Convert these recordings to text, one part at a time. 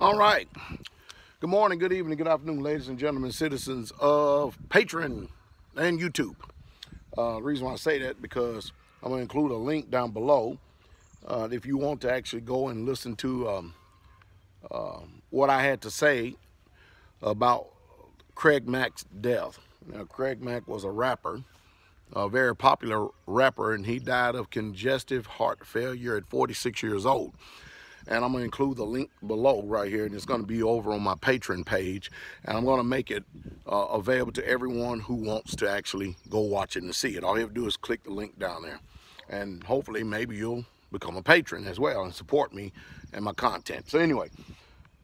All right. Good morning, good evening, good afternoon, ladies and gentlemen, citizens of Patreon and YouTube. The reason why I say that because I'm going to include a link down below if you want to actually go and listen to what I had to say about Craig Mack's death. Now, Craig Mack was a rapper, a very popular rapper, and he died of congestive heart failure at 46 years old. And I'm going to include the link below right here, and it's going to be over on my Patreon page, and I'm going to make it available to everyone who wants to actually go watch it and see it. All you have to do is click the link down there, and hopefully maybe you'll become a patron as well and support me and my content. So anyway,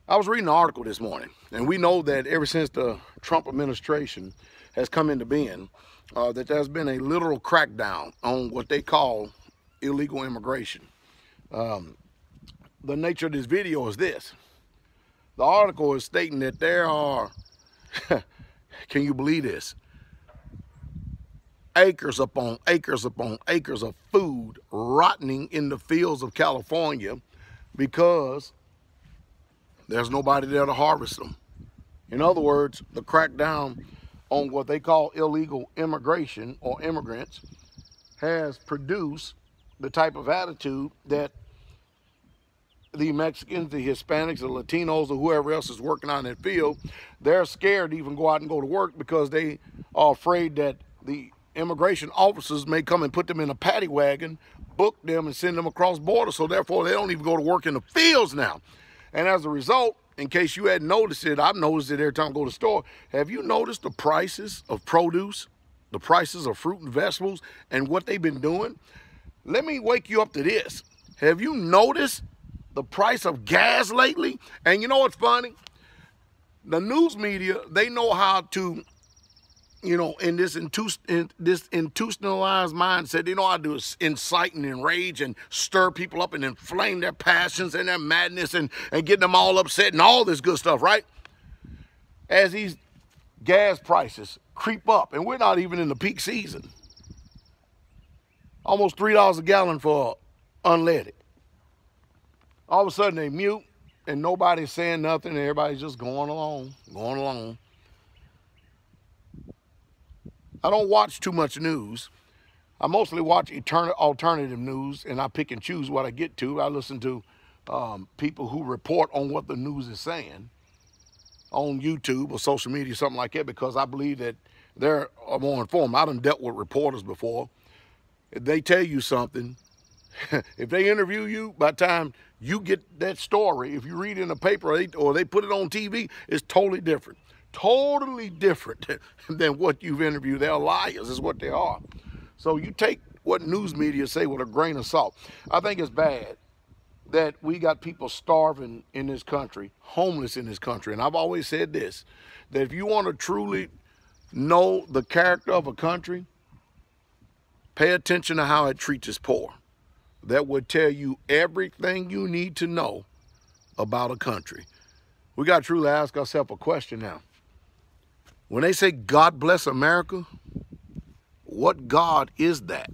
I was reading an article this morning, and we know that ever since the Trump administration has come into being, that there's been a literal crackdown on what they call illegal immigration. The nature of this video is this. The article is stating that there are, can you believe this? Acres upon acres upon acres of food rotting in the fields of California because there's nobody there to harvest them. In other words, the crackdown on what they call illegal immigration or immigrants has produced the type of attitude that the Mexicans, the Hispanics, the Latinos, or whoever else is working on that field, they're scared to even go out and go to work because they are afraid that the immigration officers may come and put them in a paddy wagon, book them, and send them across borders. So therefore, they don't even go to work in the fields now. And as a result, in case you hadn't noticed it, I've noticed it every time I go to the store. Have you noticed the prices of produce, the prices of fruit and vegetables, and what they've been doing? Let me wake you up to this. Have you noticed the price of gas lately? And you know what's funny? The news media, they know how to, you know, in this institutionalized mindset, they know how to do incite and enrage and stir people up and inflame their passions and their madness and get them all upset and all this good stuff, right? As these gas prices creep up, and we're not even in the peak season. Almost $3 a gallon for unleaded. All of a sudden they mute and nobody's saying nothing and everybody's just going along. I don't watch too much news. I mostly watch alternative news, and I pick and choose what I get to. I listen to people who report on what the news is saying on YouTube or social media, something like that, because I believe that they're more informed. I done dealt with reporters before. If they tell you something, if they interview you, by the time you get that story, if you read it in a paper or they put it on TV, it's totally different. Totally different than what you've interviewed. They're liars is what they are. So you take what news media say with a grain of salt. I think it's bad that we got people starving in this country, homeless in this country. And I've always said this, that if you want to truly know the character of a country, pay attention to how it treats its poor. That would tell you everything you need to know about a country. We got to truly ask ourselves a question now. When they say God bless America, what God is that?